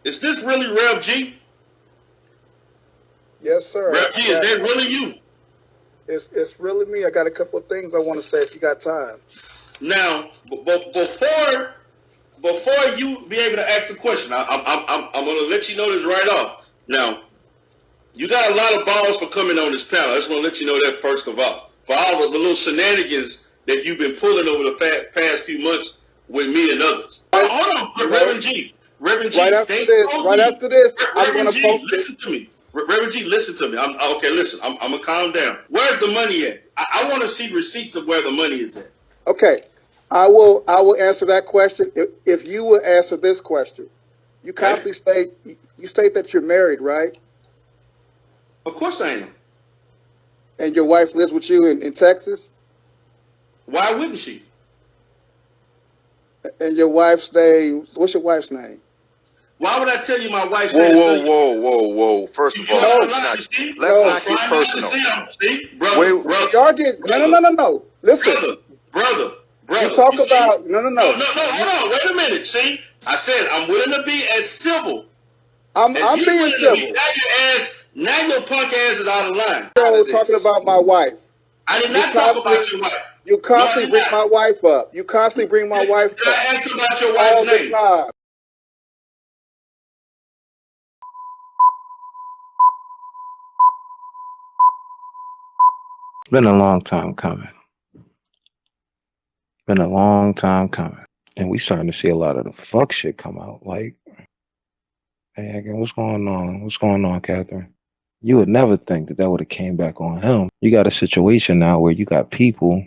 Is this really Rev G? Yes, sir. Rev G, is that really you? It's really me. I got a couple of things I want to say if you got time. Now, before you be able to ask a question, I'm going to let you know this right off. Now, you got a lot of balls for coming on this panel. I just want to let you know that first of all. For all the little shenanigans that you've been pulling over the past few months with me and others. Hold on, Reverend G. Reverend G. Right after this, I'm going to post listen to me. Reverend G, listen to me. Okay, listen. I'm going to calm down. Where's the money at? I want to see receipts of where the money is at. Okay. I will answer that question. If you will answer this question. You constantly state that you're married, right? Of course I am. And your wife lives with you in Texas? Why wouldn't she? And your wife's name, what's your wife's name? Why would I tell you my wife's name? Whoa. First of all, let's not get personal. Brother. Y'all get, no. Listen. Brother. You talk about, no. Hold on, wait a minute. See, I said I'm willing to be as civil. I'm being civil. Now your punk ass is out of line. You're talking about my wife. I did not talk about your wife. You constantly bring my wife up. You constantly bring my wife up. Did I ask about your wife's name? All the time. It's been a long time coming. And we starting to see a lot of the fuck shit come out. Like, hey, again, what's going on? What's going on, Catherine? You would never think that would have came back on him. You got a situation now where you got people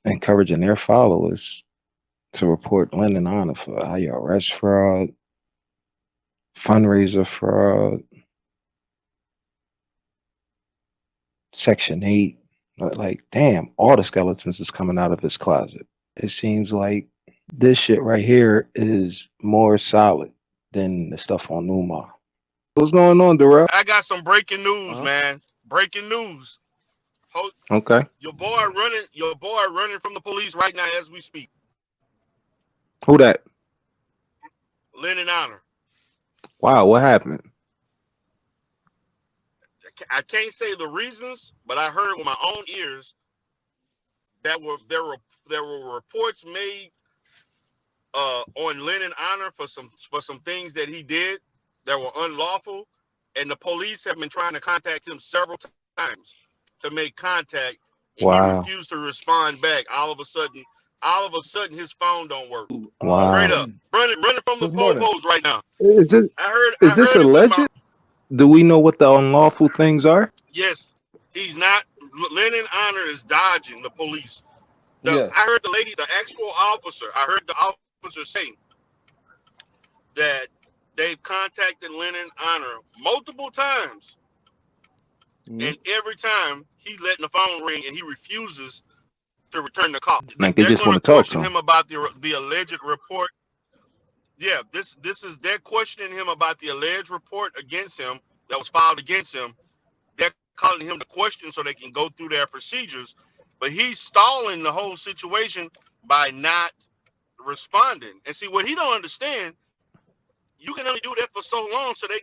encouraging their followers to report Lynn and Honor for IRS fraud, fundraiser fraud, Section 8. Like, damn, all the skeletons is coming out of his closet. It seems like this shit right here is more solid than the stuff on Umar. What's going on, Derell? I got some breaking news, man. Breaking news. Okay. Your boy running from the police right now as we speak. Who that? Lynn and Honor. Wow, what happened? I can't say the reasons, but I heard with my own ears that there were reports made on Lynn and Honor for some things that he did that were unlawful, and the police have been trying to contact him several times to make contact, and he refused to respond back. All of a sudden, his phone don't work. Wow. Straight up, running from the phobos right now. Is this alleged? Do we know what the unlawful things are? Yes, he's not. Lynn and Honor is dodging the police. I heard the actual officer. I heard the officer saying that they've contacted Lynn and Honor multiple times, and every time he letting the phone ring and he refuses to return the call. Like they just want to talk to him about the alleged report. Yeah, they're questioning him about the alleged report against him that was filed against him. They're calling him to question so they can go through their procedures, but he's stalling the whole situation by not responding. And see, what he don't understand, you can only do that for so long, so they're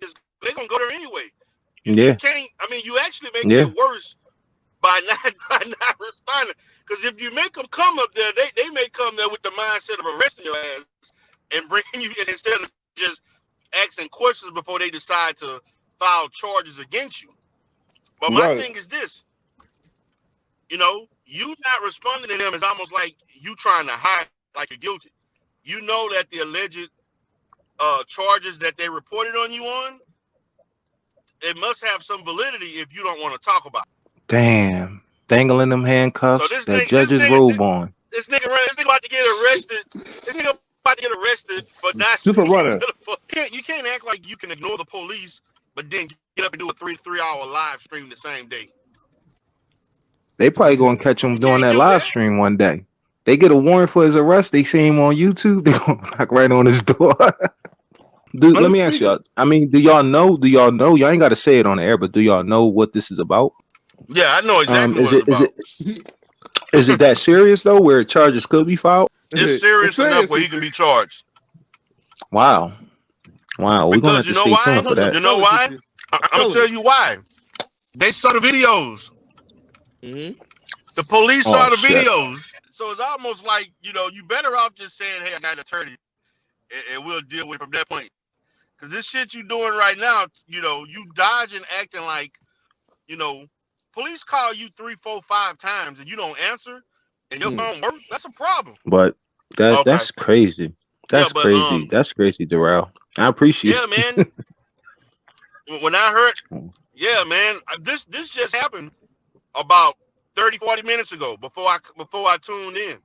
gonna go there anyway. You can't. I mean, you actually make it worse by not responding. Because if you make them come up there, they may come there with the mindset of arresting your ass and bringing you in instead of just asking questions before they decide to file charges against you. But my thing is this, you not responding to them is almost like you trying to hide like you're guilty. You know that the alleged charges that they reported on you on, it must have some validity if you don't want to talk about it. Damn. Dangling them handcuffs, that judge's robe on. This nigga about to get arrested. This nigga about to get arrested for not just for running. You can't act like you can ignore the police, but then get up and do a three-hour live stream the same day. They probably gonna catch him doing that live stream one day. They get a warrant for his arrest. They see him on YouTube. They gonna knock right on his door. Dude, let me ask y'all. I mean, do y'all know? Y'all ain't got to say it on the air, but do y'all know what this is about? Yeah, I know exactly what it's about. Is it that serious though, where charges could be filed? It's serious enough where he can be charged. Wow. Wow, we're gonna have Because to you know stay why? tuned for that. You know why? I'm gonna tell you why. They saw the videos. Mm-hmm. The police Oh saw the shit. videos. So it's almost like, you better off just saying, hey, I got an attorney, and we'll deal with it from that point. Because this shit you doing right now, you dodging, acting like, you know, police call you 3, 4, 5 times and you don't answer and your phone works. That's a problem. But Okay. that's crazy. Yeah, That's but crazy. That's crazy, Derell. I appreciate yeah, it. man. When I heard, yeah, man, this just happened about 30, 40 minutes ago before I tuned in.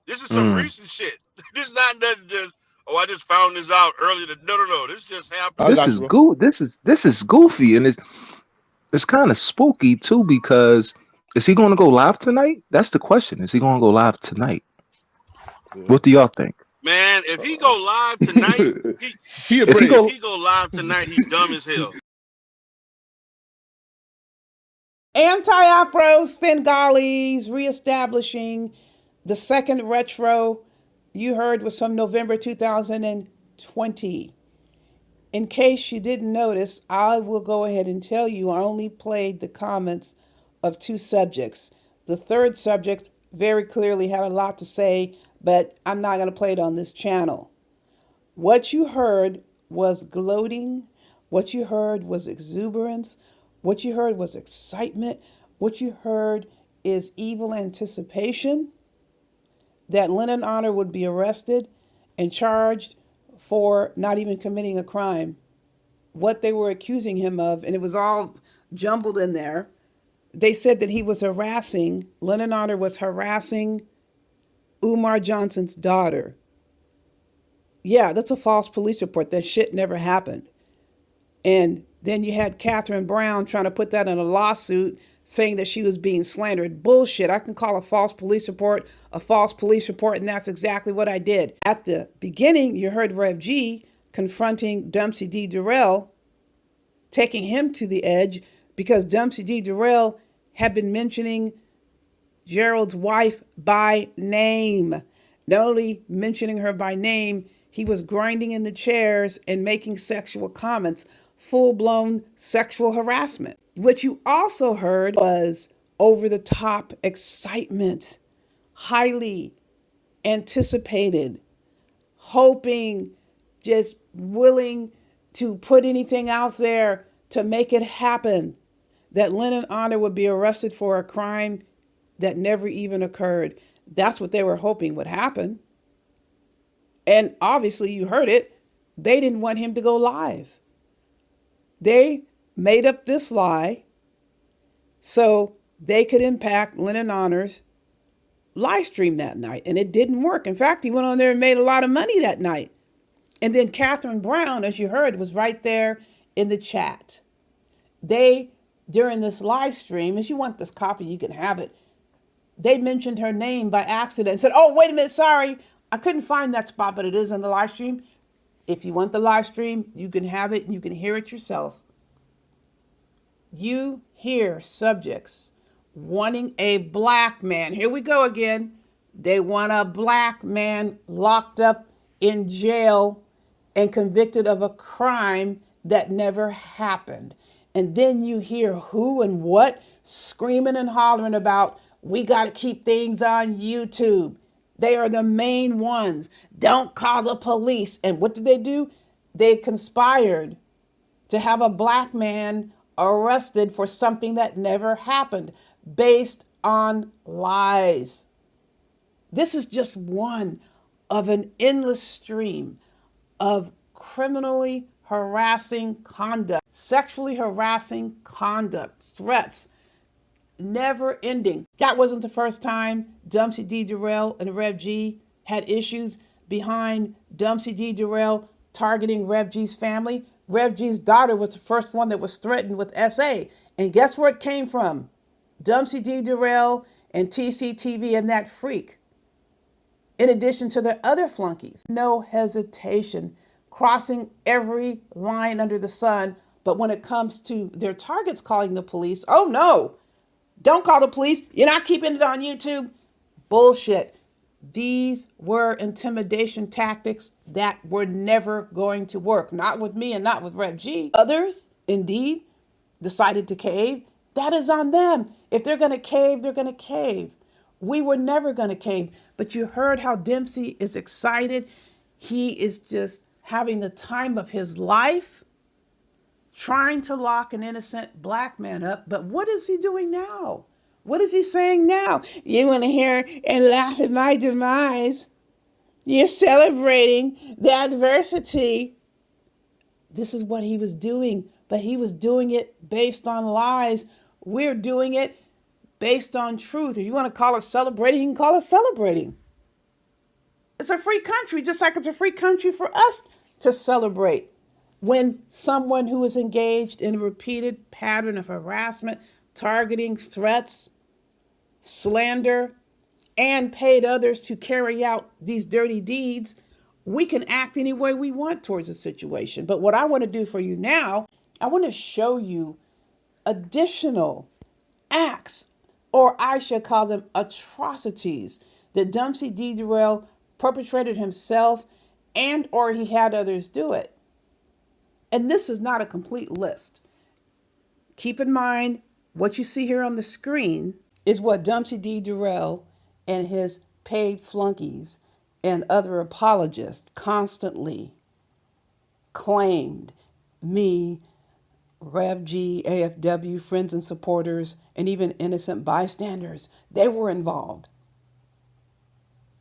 This is some Mm. recent shit. This is not nothing just, I just found this out earlier. No. This just happened. This is this is goofy, and it's kind of spooky too, because is he going to go live tonight? That's the question. Is he going to go live tonight? What do y'all think? Man, if he go live tonight, If he if go, he go live tonight, he dumb as hell. Anti-Afro Svengalis reestablishing the second retro you heard was from November 2020. In case you didn't notice, I will go ahead and tell you I only played the comments of 2 subjects. The third subject very clearly had a lot to say, but I'm not going to play it on this channel. What you heard was gloating. What you heard was exuberance. What you heard was excitement. What you heard is evil anticipation that Lennon Honor would be arrested and charged for not even committing a crime. What they were accusing him of, and it was all jumbled in there. They said that he was harassing, Lennon Honor was harassing Umar Johnson's daughter. Yeah, that's a false police report. That shit never happened. And then you had Catherine Brown trying to put that in a lawsuit saying that she was being slandered. Bullshit. I can call a false police report, and that's exactly what I did. At the beginning, you heard Rev G confronting Dumpsy D. Derell, taking him to the edge because Dumpsy D. Derell had been mentioning Gerald's wife by name. Not only mentioning her by name, he was grinding in the chairs and making sexual comments, full-blown sexual harassment. What you also heard was over-the-top excitement, highly anticipated, hoping, just willing to put anything out there to make it happen, that Lennon Honor would be arrested for a crime that never even occurred. That's what they were hoping would happen. And obviously, you heard it. They didn't want him to go live. They made up this lie so they could impact Lennon Honor's live stream that night. And it didn't work. In fact, he went on there and made a lot of money that night. And then Catherine Brown, as you heard, was right there in the chat. They, during this live stream, if you want this copy, you can have it. They mentioned her name by accident and said, oh, wait a minute, sorry. I couldn't find that spot, but it is on the live stream. If you want the live stream, you can have it and you can hear it yourself. You hear subjects wanting a black man. Here we go again. They want a black man locked up in jail and convicted of a crime that never happened. And then you hear who and what screaming and hollering about, we got to keep things on YouTube. They are the main ones. Don't call the police. And what did they do? They conspired to have a black man arrested for something that never happened based on lies. This is just one of an endless stream of criminally harassing conduct, sexually harassing conduct, threats, never ending. That wasn't the first time Dumpsy D. Derell and Rev G had issues behind Dumpsy D. Derell targeting Rev G's family. Rev G's daughter was the first one that was threatened with SA. And guess where it came from? Dumpsy D. Derell and TCTV and that freak. In addition to their other flunkies. No hesitation, crossing every line under the sun. But when it comes to their targets calling the police, oh no, don't call the police. You're not keeping it on YouTube. Bullshit. These were intimidation tactics that were never going to work. Not with me and not with Rev G. Others, indeed, decided to cave. That is on them. If they're going to cave, they're going to cave. We were never going to cave. But you heard how Dempsey is excited. He is just having the time of his life trying to lock an innocent black man up. But what is he doing now? What is he saying now? You want to hear and laugh at my demise? You're celebrating the adversity. This is what he was doing, but he was doing it based on lies. We're doing it based on truth. If you want to call it celebrating, you can call it celebrating. It's a free country, just like it's a free country for us to celebrate when someone who is engaged in a repeated pattern of harassment, targeting, threats, slander, and paid others to carry out these dirty deeds, we can act any way we want towards a situation. But what I want to do for you now, I want to show you additional acts, or I should call them atrocities, that Dempsey D. Derell perpetrated himself and or he had others do it. And this is not a complete list. Keep in mind, what you see here on the screen is what Dempsey D. Derell and his paid flunkies and other apologists constantly claimed me, Rev G, AFW, friends and supporters, and even innocent bystanders. They were involved.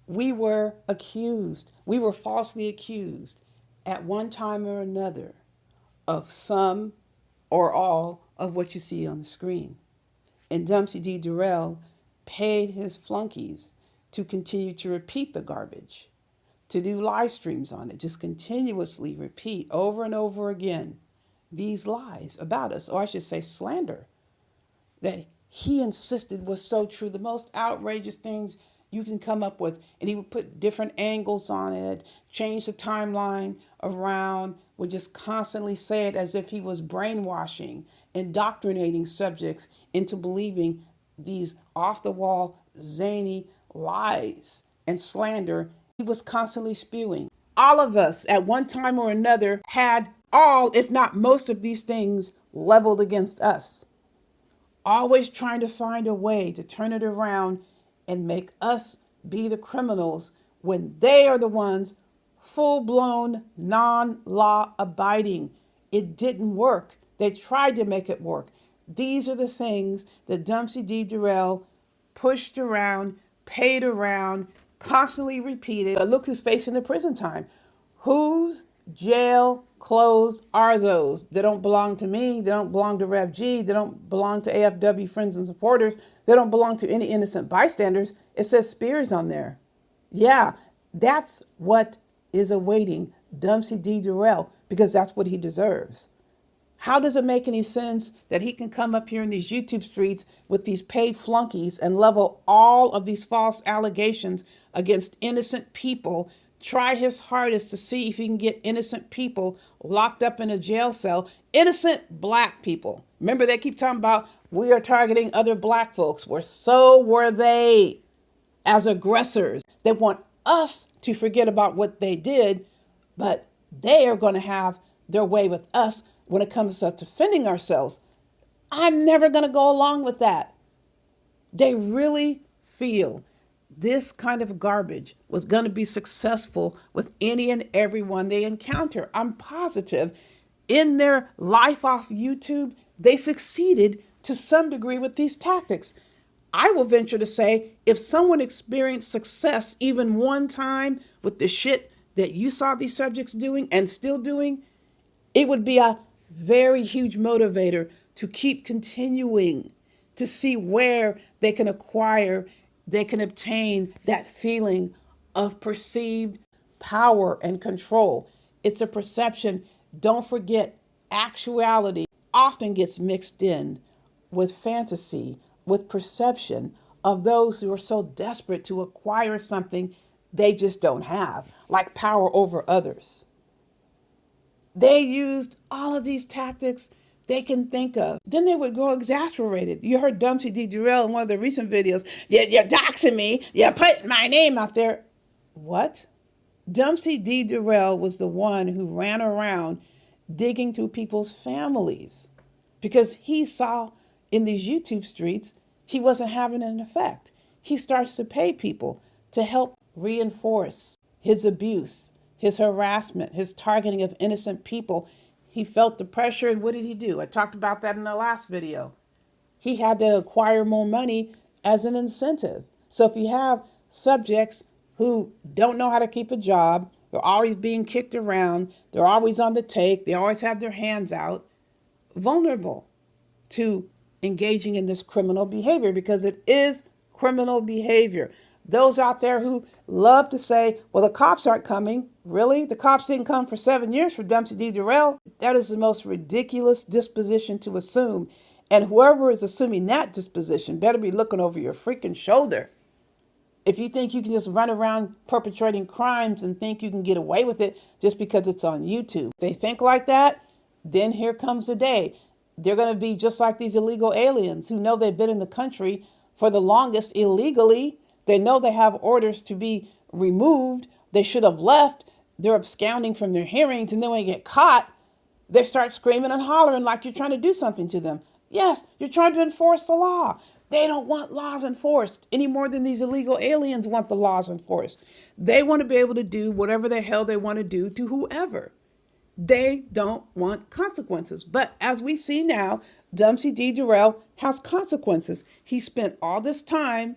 We were accused. We were falsely accused at one time or another of some or all of what you see on the screen. And Dempsey D. Derell paid his flunkies to continue to repeat the garbage, to do live streams on it, just continuously repeat over and over again these lies about us, or I should say slander, that he insisted was so true, the most outrageous things you can come up with. And he would put different angles on it, change the timeline around, would just constantly say it as if he was brainwashing, indoctrinating subjects into believing these off-the-wall, zany lies and slander he was constantly spewing. All of us at one time or another had all, if not most of these things leveled against us. Always trying to find a way to turn it around and make us be the criminals when they are the ones full-blown, non-law abiding. It didn't work. They tried to make it work. These are the things that Dempsey D. Derell pushed around, paid around, constantly repeated. But look who's facing the prison time. Whose jail clothes are those? They don't belong to me. They don't belong to Rev G. They don't belong to AFW friends and supporters. They don't belong to any innocent bystanders. It says Spears on there. Yeah, that's what is awaiting Dempsey D. Derell, because that's what he deserves. How does it make any sense that he can come up here in these YouTube streets with these paid flunkies and level all of these false allegations against innocent people, try his hardest to see if he can get innocent people locked up in a jail cell, innocent black people? Remember, they keep talking about we are targeting other black folks. Well, so were they as aggressors. They want us to forget about what they did, but they are going to have their way with us when it comes to defending ourselves. I'm never going to go along with that. They really feel this kind of garbage was going to be successful with any and everyone they encounter. I'm positive in their life off YouTube, they succeeded to some degree with these tactics. I will venture to say if someone experienced success even one time with the shit that you saw these subjects doing and still doing, it would be a very huge motivator to keep continuing to see where they can acquire, they can obtain that feeling of perceived power and control. It's a perception. Don't forget, actuality often gets mixed in with fantasy, with perception of those who are so desperate to acquire something they just don't have, like power over others. They used all of these tactics they can think of. Then they would grow exasperated. You heard Dumpsy D. Derell in one of the recent videos. You're doxing me. You're putting my name out there. What? Dumpsy D. Derell was the one who ran around digging through people's families because he saw in these YouTube streets he wasn't having an effect. He starts to pay people to help reinforce his abuse, his harassment, his targeting of innocent people. He felt the pressure, and what did he do? I talked about that in the last video. He had to acquire more money as an incentive. So if you have subjects who don't know how to keep a job, they're always being kicked around, they're always on the take, they always have their hands out, vulnerable to engaging in this criminal behavior, because it is criminal behavior. Those out there who love to say, well, the cops aren't coming. Really? The cops didn't come for 7 years for Dumpsy D. Derell? That is the most ridiculous disposition to assume. And whoever is assuming that disposition better be looking over your freaking shoulder. If you think you can just run around perpetrating crimes and think you can get away with it just because it's on YouTube, if they think like that, then here comes the day. They're going to be just like these illegal aliens who know they've been in the country for the longest illegally. They know they have orders to be removed. They should have left. They're absconding from their hearings, and then when they get caught, they start screaming and hollering like you're trying to do something to them. Yes, you're trying to enforce the law. They don't want laws enforced any more than these illegal aliens want the laws enforced. They want to be able to do whatever the hell they want to do to whoever. They don't want consequences. But as we see now, Dumpsy D. Derell has consequences. He spent all this time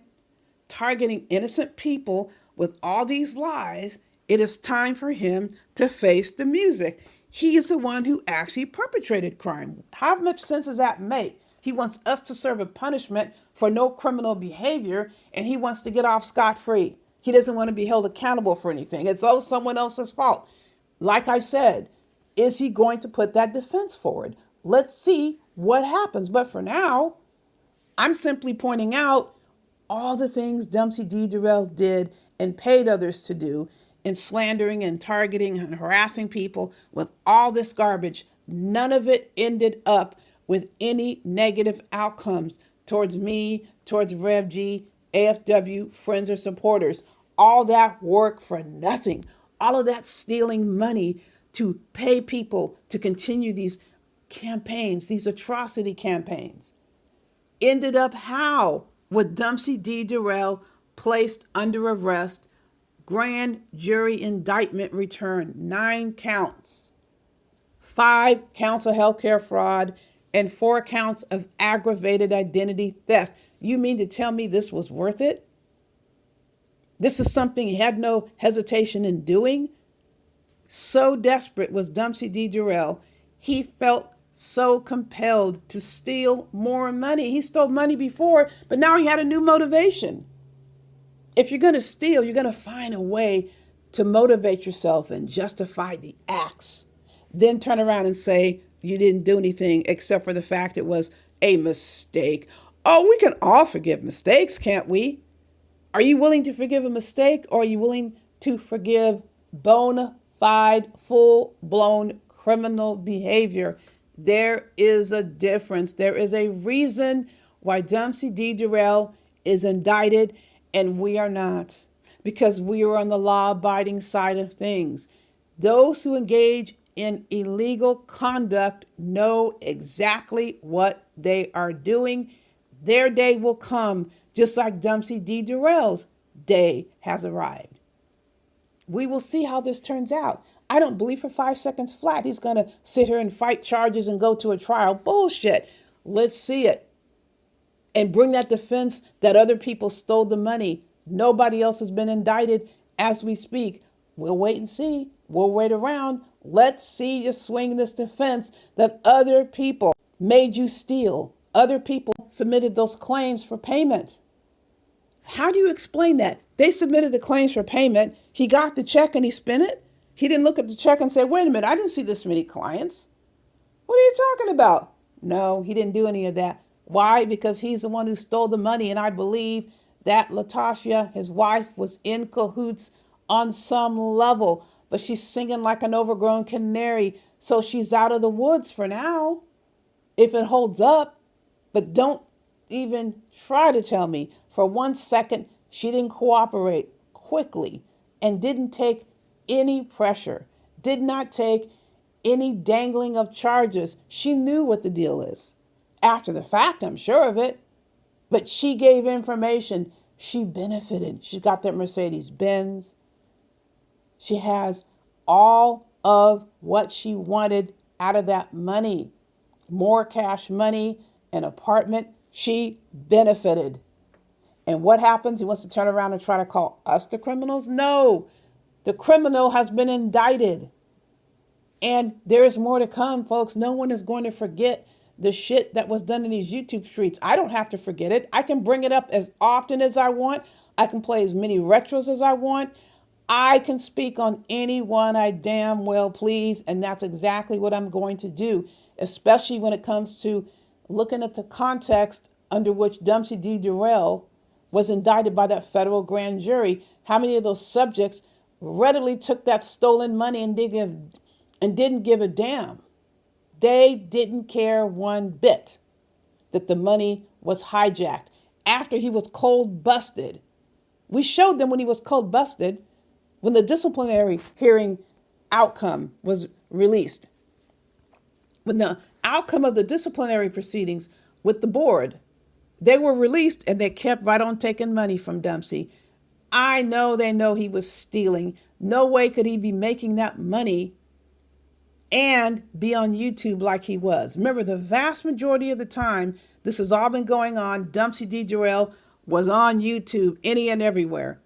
targeting innocent people with all these lies. It is time for him to face the music. He is the one who actually perpetrated crime. How much sense does that make? He wants us to serve a punishment for no criminal behavior, and he wants to get off scot-free. He doesn't want to be held accountable for anything. It's all someone else's fault. Like I said, is he going to put that defense forward? Let's see what happens. But for now, I'm simply pointing out all the things Dumpsy D. Derell did and paid others to do in slandering and targeting and harassing people with all this garbage. None of it ended up with any negative outcomes towards me, towards Rev G, AFW, friends or supporters. All that work for nothing. All of that stealing money to pay people to continue these campaigns, these atrocity campaigns. Ended up how? With Dumpsy D. Derell placed under arrest, grand jury indictment returned, 9 counts, 5 counts of healthcare fraud, and 4 counts of aggravated identity theft. You mean to tell me this was worth it? This is something he had no hesitation in doing? So desperate was Dumpsy D. Derell, he felt so compelled to steal more money. He stole money before, but now he had a new motivation. If you're going to steal, you're going to find a way to motivate yourself and justify the acts. Then turn around and say you didn't do anything except for the fact it was a mistake. Oh, we can all forgive mistakes, can't we? Are you willing to forgive a mistake, or are you willing to forgive bona fide, full-blown criminal behavior? There is a difference. There is a reason why Dumpsy D. Derell is indicted and we are not, because we are on the law-abiding side of things. Those who engage in illegal conduct know exactly what they are doing. Their day will come, just like Dumpsy D. Derell's day has arrived. We will see how this turns out. I don't believe for 5 seconds flat he's going to sit here and fight charges and go to a trial. Bullshit. Let's see it. And bring that defense that other people stole the money. Nobody else has been indicted as we speak. We'll wait and see. We'll wait around. Let's see you swing this defense that other people made you steal. Other people submitted those claims for payment. How do you explain that? They submitted the claims for payment. He got the check and he spent it. He didn't look at the check and say, wait a minute, I didn't see this many clients. What are you talking about? No, he didn't do any of that. Why? Because he's the one who stole the money. And I believe that Latasha, his wife, was in cahoots on some level. But she's singing like an overgrown canary. So she's out of the woods for now. if it holds up. But don't even try to tell me for 1 second she didn't cooperate quickly and didn't take any pressure, did not take any dangling of charges. She knew what the deal is. After the fact, I'm sure of it. But she gave information. She benefited. She's got that Mercedes Benz. She has all of what she wanted out of that money. More cash money, an apartment. She benefited. And what happens? He wants to turn around and try to call us the criminals? No. The criminal has been indicted. And there's more to come, folks. No one is going to forget the shit that was done in these YouTube streets. I don't have to forget it. I can bring it up as often as I want. I can play as many retros as I want. I can speak on anyone I damn well please, and that's exactly what I'm going to do, especially when it comes to looking at the context under which Dempsey D. Derell was indicted by that federal grand jury. How many of those subjects readily took that stolen money and didn't give a damn? They didn't care one bit that the money was hijacked. After he was cold busted, we showed them when he was cold busted, when the disciplinary hearing outcome was released. When the outcome of the disciplinary proceedings with the board, they were released and they kept right on taking money from Dempsey. I know they know he was stealing. No way could he be making that money and be on YouTube like he was. Remember, the vast majority of the time this has all been going on, Dempsey D. Derell was on YouTube any and everywhere.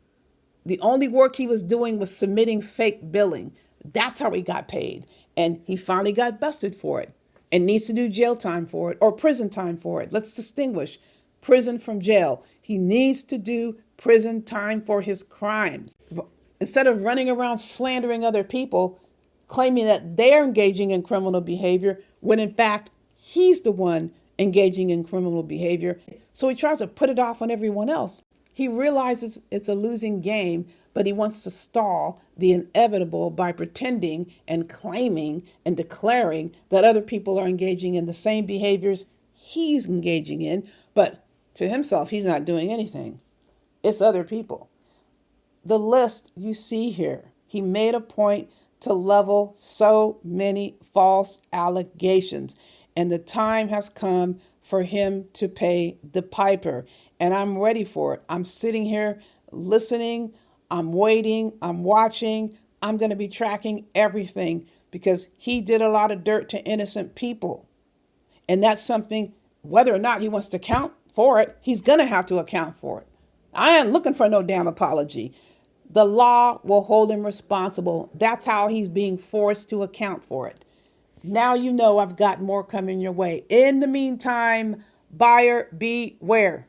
The only work he was doing was submitting fake billing. That's how he got paid. And he finally got busted for it and needs to do jail time for it or prison time for it. Let's distinguish prison from jail. He needs to do prison time for his crimes. Instead of running around slandering other people, claiming that they're engaging in criminal behavior, when in fact, he's the one engaging in criminal behavior. So he tries to put it off on everyone else. He realizes it's a losing game, but he wants to stall the inevitable by pretending and claiming and declaring that other people are engaging in the same behaviors he's engaging in, but to himself, he's not doing anything. It's other people. The list you see here, he made a point to level so many false allegations, and the time has come for him to pay the piper. And I'm ready for it. I'm sitting here listening. I'm waiting. I'm watching. I'm going to be tracking everything because he did a lot of dirt to innocent people. And that's something, whether or not he wants to account for it, he's going to have to account for it. I ain't looking for no damn apology. The law will hold him responsible. That's how he's being forced to account for it. Now you know I've got more coming your way. In the meantime, buyer beware.